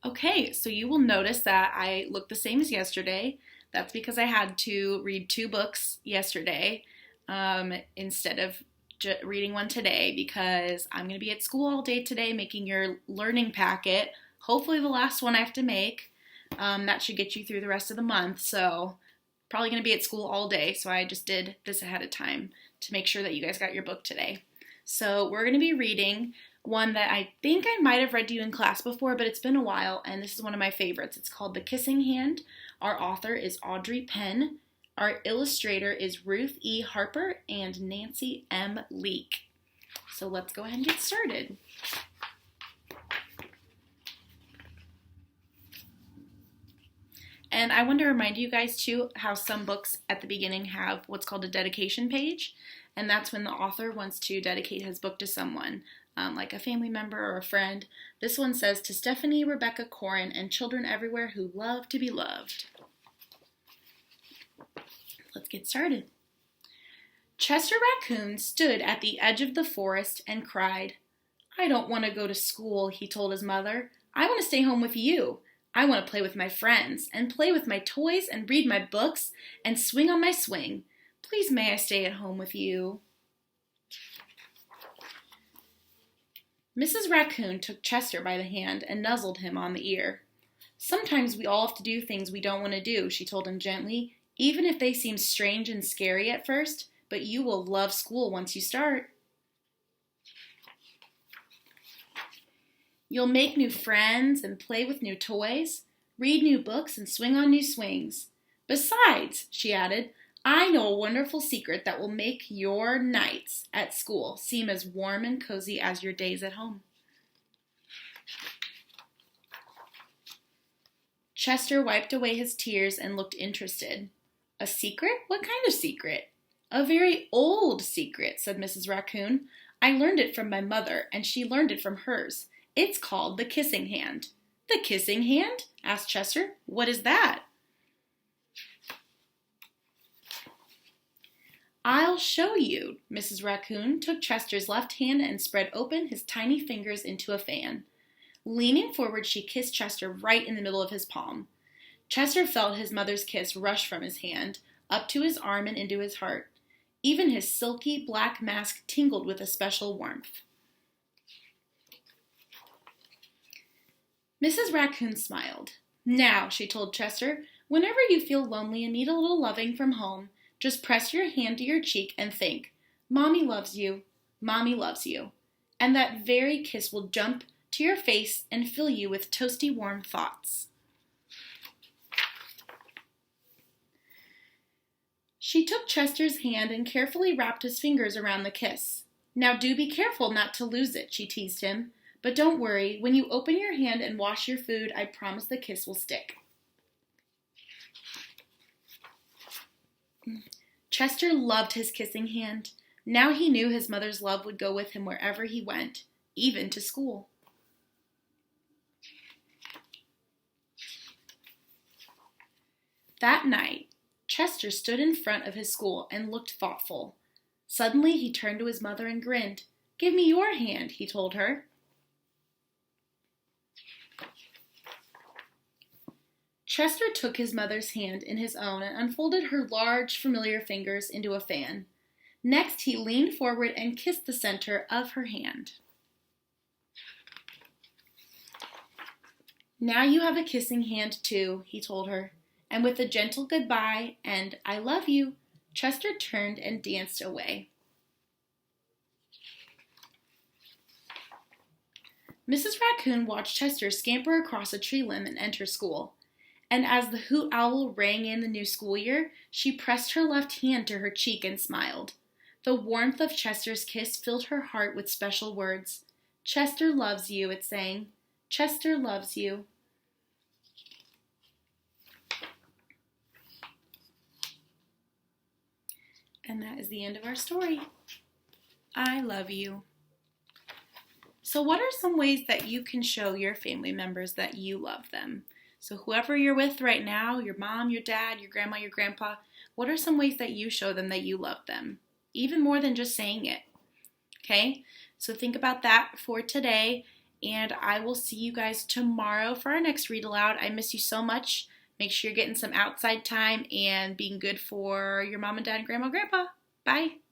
Okay, so you will notice that I look the same as yesterday. That's because I had to read two books yesterday instead of reading one today because I'm going to be at school all day today making your learning packet. Hopefully, the last one I have to make. That should get you through the rest of the month. So, probably going to be at school all day. So, I just did this ahead of time to make sure that you guys got your book today. So, we're going to be reading one that I think I might have read to you in class before, but it's been a while, and this is one of my favorites. It's called The Kissing Hand. Our author is Audrey Penn. Our illustrator is Ruth E. Harper and Nancy M. Leak. So let's go ahead and get started. And I want to remind you guys too how some books at the beginning have what's called a dedication page, and that's when the author wants to dedicate his book to someone, like a family member or a friend. This one says, to Stephanie, Rebecca, Corin, and children everywhere who love to be loved. Let's get started. Chester Raccoon stood at the edge of the forest and cried. I don't want to go to school, he told his mother. I want to stay home with you. I want to play with my friends and play with my toys and read my books and swing on my swing. Please may I stay at home with you? Mrs. Raccoon took Chester by the hand and nuzzled him on the ear. Sometimes we all have to do things we don't want to do, she told him gently, even if they seem strange and scary at first, but you will love school once you start. You'll make new friends and play with new toys, read new books and swing on new swings. Besides, she added, I know a wonderful secret that will make your nights at school seem as warm and cozy as your days at home. Chester wiped away his tears and looked interested. A secret? What kind of secret? A very old secret, said Mrs. Raccoon. I learned it from my mother, and she learned it from hers. It's called the kissing hand. The kissing hand? Asked Chester. What is that? I'll show you. Mrs. Raccoon took Chester's left hand and spread open his tiny fingers into a fan. Leaning forward, she kissed Chester right in the middle of his palm. Chester felt his mother's kiss rush from his hand, up to his arm and into his heart. Even his silky black mask tingled with a special warmth. Mrs. Raccoon smiled. Now, she told Chester, whenever you feel lonely and need a little loving from home, just press your hand to your cheek and think, Mommy loves you, Mommy loves you. And that very kiss will jump to your face and fill you with toasty warm thoughts. She took Chester's hand and carefully wrapped his fingers around the kiss. Now do be careful not to lose it, she teased him. But don't worry, when you open your hand and wash your food, I promise the kiss will stick. Chester loved his kissing hand. Now he knew his mother's love would go with him wherever he went, even to school. That night, Chester stood in front of his school and looked thoughtful. Suddenly he turned to his mother and grinned. Give me your hand, he told her. Chester took his mother's hand in his own and unfolded her large, familiar fingers into a fan. Next, he leaned forward and kissed the center of her hand. Now you have a kissing hand, too, he told her. And with a gentle goodbye and I love you, Chester turned and danced away. Mrs. Raccoon watched Chester scamper across a tree limb and enter school. And as the hoot owl rang in the new school year, she pressed her left hand to her cheek and smiled. The warmth of Chester's kiss filled her heart with special words. Chester loves you, it sang. Chester loves you. And that is the end of our story. I love you. So what are some ways that you can show your family members that you love them? So whoever you're with right now, your mom, your dad, your grandma, your grandpa, what are some ways that you show them that you love them? Even more than just saying it. Okay? So think about that for today. And I will see you guys tomorrow for our next read aloud. I miss you so much. Make sure you're getting some outside time and being good for your mom and dad and grandma and grandpa. Bye.